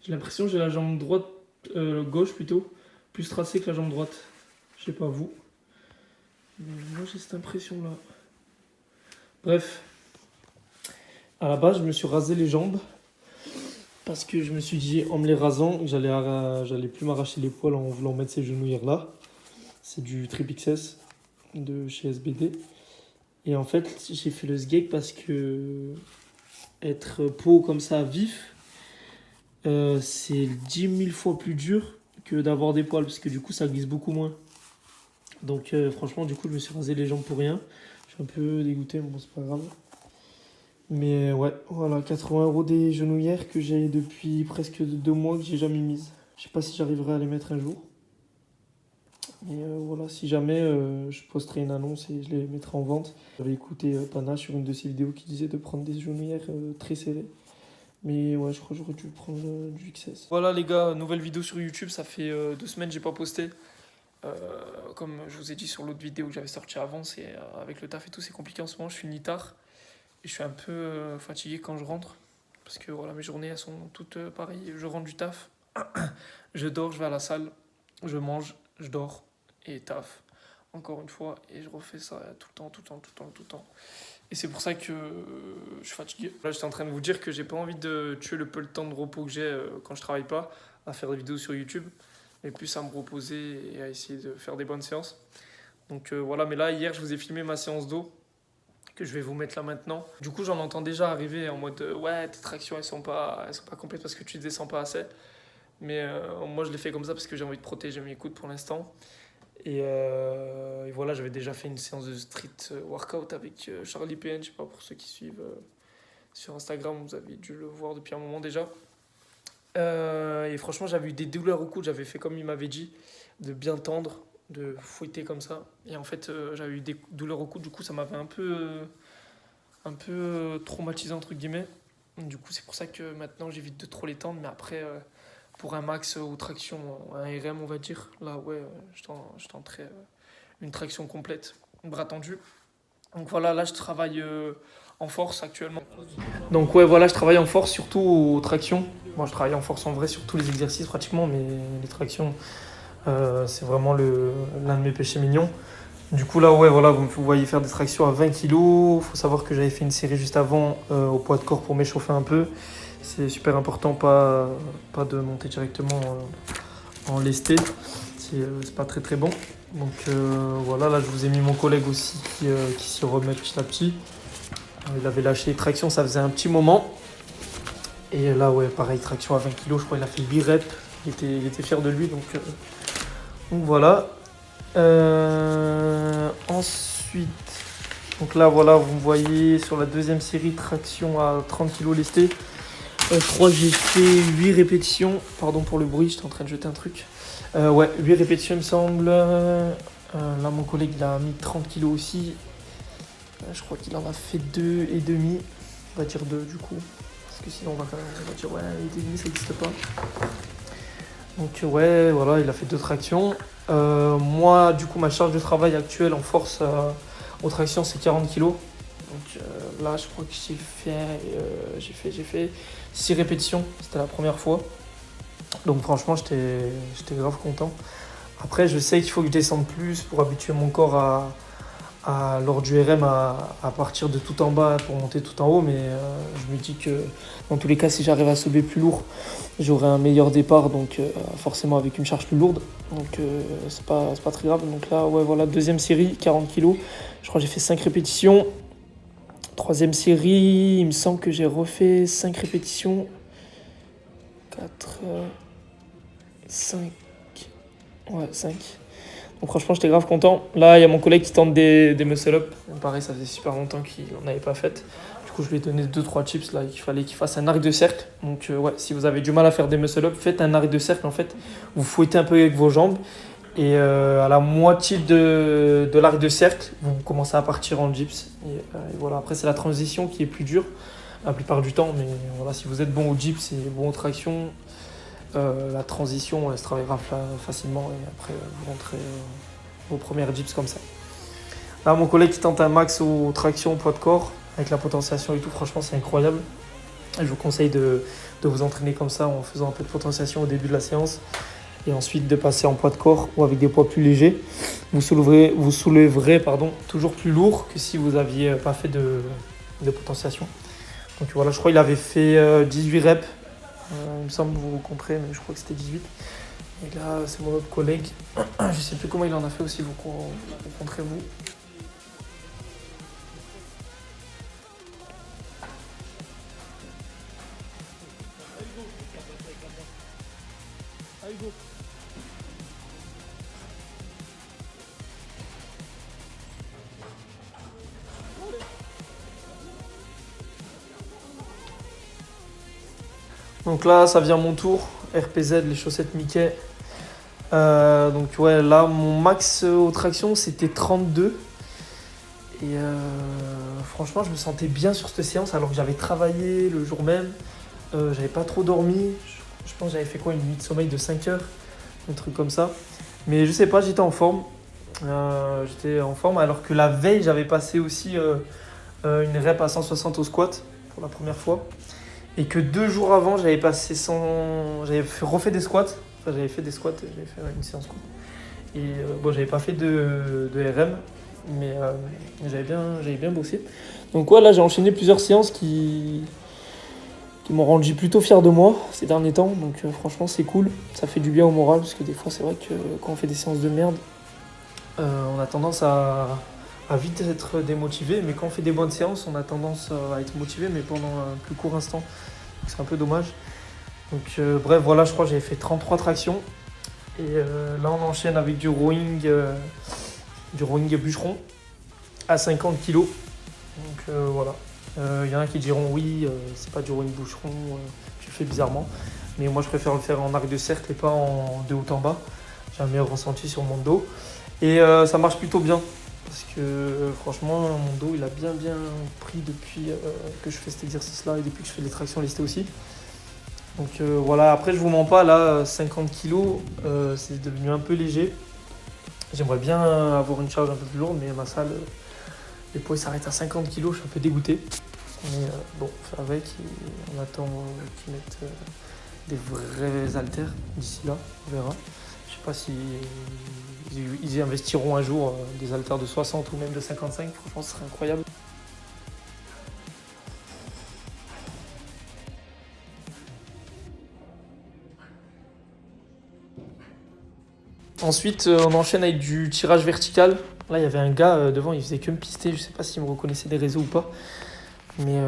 J'ai l'impression que j'ai la jambe droite, gauche plutôt, plus tracée que la jambe droite. Je sais pas vous. Mais moi j'ai cette impression là. Bref, à la base je me suis rasé les jambes parce que je me suis dit en me les rasant que j'allais plus m'arracher les poils en voulant mettre ces genouillères là. C'est du Trip XS de chez SBD. Et en fait j'ai fait le sgeg parce que être peau comme ça vif, c'est 10 000 fois plus dur que d'avoir des poils parce que du coup ça glisse beaucoup moins. Donc franchement du coup je me suis rasé les jambes pour rien. Je suis un peu dégoûté, mais bon c'est pas grave. Mais ouais, voilà, 80 € des genouillères que j'ai depuis presque 2 mois que j'ai jamais mises. Je sais pas si j'arriverai à les mettre un jour. Et voilà, si jamais je posterai une annonce et je les mettrai en vente. J'avais écouté Pana sur une de ses vidéos qui disait de prendre des genouillères très serrées. Mais ouais, je crois que j'aurais dû prendre du XS. Voilà les gars, nouvelle vidéo sur YouTube, ça fait 2 semaines que j'ai pas posté. Comme je vous ai dit sur l'autre vidéo que j'avais sorti avant, c'est avec le taf et tout, c'est compliqué en ce moment, je finis tard. Et je suis un peu fatigué quand je rentre. Parce que voilà, mes journées elles sont toutes pareilles. Je rentre du taf, je dors, je vais à la salle, je mange, je dors et taf. Encore une fois, et je refais ça tout le temps, tout le temps, tout le temps, tout le temps. Et c'est pour ça que je suis fatigué. Là, j'étais en train de vous dire que j'ai pas envie de tuer le peu de temps de repos que j'ai quand je travaille pas à faire des vidéos sur YouTube, mais plus à me reposer et à essayer de faire des bonnes séances. Donc voilà, mais là, hier, je vous ai filmé ma séance d'eau que je vais vous mettre là maintenant. Du coup, j'en entends déjà arriver en mode ouais, tes tractions elles sont pas complètes parce que tu descends pas assez. Mais moi, je l'ai fait comme ça parce que j'ai envie de protéger mes coudes pour l'instant. Et voilà, j'avais déjà fait une séance de street workout avec Charlie PN, je sais pas pour ceux qui suivent sur Instagram, vous avez dû le voir depuis un moment déjà. Et franchement, j'avais eu des douleurs au coude, j'avais fait comme il m'avait dit, de bien tendre, de fouetter comme ça. Et en fait, j'avais eu des douleurs au coude, du coup, ça m'avait un peu traumatisé entre guillemets. Du coup, c'est pour ça que maintenant j'évite de trop les tendre, mais après, pour un max ou traction, un RM, on va dire, là, ouais, je tenterai une traction complète, bras tendu. Donc voilà, là, je travaille en force actuellement. Donc ouais, voilà, je travaille en force, surtout aux tractions. Moi, je travaille en force en vrai sur tous les exercices pratiquement, mais les tractions, c'est vraiment l'un de mes péchés mignons. Du coup, là, ouais, voilà, vous voyez faire des tractions à 20 kg. Il faut savoir que j'avais fait une série juste avant au poids de corps pour m'échauffer un peu. C'est super important, pas de monter directement en lesté. C'est pas très très bon. Donc voilà, là, je vous ai mis mon collègue aussi qui s'y remet petit à petit. Il avait lâché les tractions, ça faisait un petit moment. Et là, ouais, pareil, traction à 20 kg, je crois qu'il a fait 8 reps. Il était fier de lui, donc voilà. Ensuite, donc là voilà, vous me voyez sur la deuxième série traction à 30 kg lesté. Je crois que j'ai fait 8 répétitions. Pardon pour le bruit, j'étais en train de jeter un truc. Ouais, 8 répétitions il me semble. Là mon collègue il a mis 30 kg aussi. Je crois qu'il en a fait 2 et demi. On va dire 2 du coup. Parce que sinon on va dire ouais, et demi ça n'existe pas. Donc ouais, voilà, il a fait 2 tractions. Moi, du coup, ma charge de travail actuelle en force aux tractions, c'est 40 kg. Donc là, je crois que j'ai fait 6 répétitions. C'était la première fois. Donc franchement, j'étais grave content. Après, je sais qu'il faut que je descende plus pour habituer mon corps lors du RM à partir de tout en bas pour monter tout en haut. Mais je me dis que dans tous les cas, si j'arrive à soulever plus lourd, j'aurai un meilleur départ, donc forcément avec une charge plus lourde. Donc c'est pas très grave. Donc là, ouais, voilà, deuxième série, 40 kg. Je crois que j'ai fait 5 répétitions. Troisième série, il me semble que j'ai refait 5 répétitions. 4, 5. Ouais, 5. Donc franchement, j'étais grave content. Là, il y a mon collègue qui tente des muscle-up. Pareil, ça faisait super longtemps qu'il n'en avait pas fait. Du coup, je lui ai donné 2-3 tips là, qu'il fallait qu'il fasse un arc de cercle. Donc ouais, si vous avez du mal à faire des muscle-up, faites un arc de cercle en fait. Vous fouettez un peu avec vos jambes et à la moitié de l'arc de cercle, vous commencez à partir en dips. Et voilà, après c'est la transition qui est plus dure la plupart du temps. Mais voilà, si vous êtes bon au dips et bon aux tractions, la transition elle se travaillera facilement et après vous rentrez vos premières dips comme ça. Là, mon collègue qui tente un max aux tractions au poids de corps avec la potentiation et tout, franchement, c'est incroyable. Je vous conseille de vous entraîner comme ça en faisant un peu de potentiation au début de la séance et ensuite de passer en poids de corps ou avec des poids plus légers. Vous soulèverez toujours plus lourd que si vous n'aviez pas fait de potentiation. Donc voilà, je crois qu'il avait fait 18 reps. Il me semble, vous comprenez, mais je crois que c'était 18. Et là, c'est mon autre collègue. Je ne sais plus comment il en a fait aussi, vous rencontrez-vous. Donc là, ça vient mon tour. RPZ, les chaussettes Mickey. Donc ouais, là, mon max aux tractions, c'était 32. Et franchement, je me sentais bien sur cette séance alors que j'avais travaillé le jour même. J'avais pas trop dormi. Je pense que j'avais fait quoi, une nuit de sommeil de 5 heures, un truc comme ça. Mais je sais pas, j'étais en forme. J'étais en forme alors que la veille, j'avais passé aussi une rep à 160 au squat pour la première fois. Et que 2 jours avant, refait des squats. Enfin, j'avais fait des squats, j'avais fait une séance squat. Et bon, j'avais pas fait de RM, mais j'avais bien bossé. Donc ouais, là, j'ai enchaîné plusieurs séances qui m'ont rendu plutôt fier de moi ces derniers temps. Donc franchement, c'est cool. Ça fait du bien au moral, parce que des fois, c'est vrai que quand on fait des séances de merde, on a tendance à vite être démotivé. Mais quand on fait des bonnes séances, on a tendance à être motivé, mais pendant un plus court instant. Donc c'est un peu dommage. Donc bref, voilà, je crois que j'avais fait 33 tractions. Et là, on enchaîne avec du rowing bûcheron à 50 kg. Donc voilà. Y en a qui diront oui, c'est pas du rowing bûcheron, tu le fais bizarrement. Mais moi, je préfère le faire en arc de cercle et pas de haut en bas. J'ai un meilleur ressenti sur mon dos. Et ça marche plutôt bien. Parce que franchement, mon dos, il a bien pris depuis que je fais cet exercice-là et depuis que je fais les tractions lestées aussi. Donc voilà, après je vous mens pas, là 50 kg, c'est devenu un peu léger. J'aimerais bien avoir une charge un peu plus lourde, mais ma salle, les poids s'arrêtent à 50 kg, je suis un peu dégoûté. Mais bon, on fait avec, on attend qu'ils mettent des vrais haltères d'ici là, on verra. Je sais pas si ils investiront un jour des haltères de 60 ou même de 55, franchement ce serait incroyable. Ensuite, on enchaîne avec du tirage vertical. Là, il y avait un gars devant, il faisait que me pister. Je sais pas s'il me reconnaissait des réseaux ou pas. Mais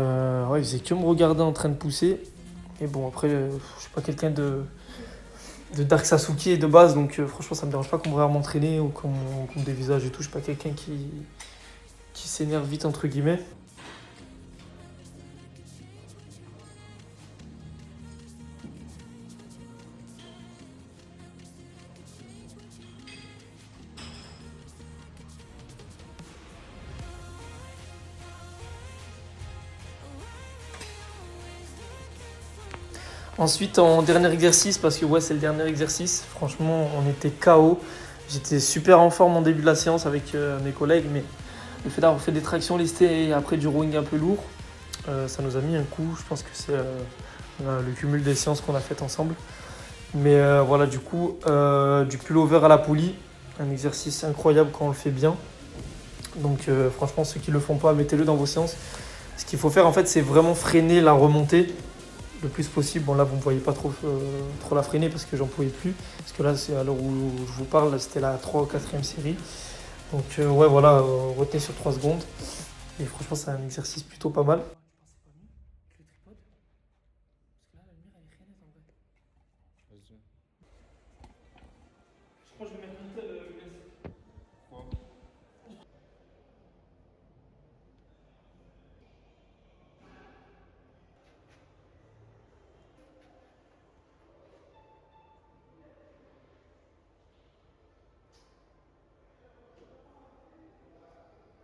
ouais, il faisait que me regarder en train de pousser. Et bon, après, je suis pas quelqu'un de Dark Sasuke de base. Donc franchement, ça me dérange pas qu'on me regarde m'entraîner ou qu'on me dévisage et tout. Je suis pas quelqu'un qui s'énerve vite, entre guillemets. Ensuite, en dernier exercice, parce que ouais, c'est le dernier exercice, franchement, on était KO. J'étais super en forme en début de la séance avec mes collègues, mais le fait d'avoir fait des tractions lestées et après du rowing un peu lourd, ça nous a mis un coup. Je pense que c'est le cumul des séances qu'on a faites ensemble. Mais voilà, du coup, du pullover à la poulie, un exercice incroyable quand on le fait bien. Donc franchement, ceux qui ne le font pas, mettez-le dans vos séances. Ce qu'il faut faire, en fait, c'est vraiment freiner la remontée le plus possible. Bon là vous ne voyez pas trop la freiner parce que j'en pouvais plus. Parce que là c'est à l'heure où je vous parle, c'était la 3 ou 4e série. Donc ouais voilà, retenez sur 3 secondes. Et franchement c'est un exercice plutôt pas mal. Je crois que je vais mettre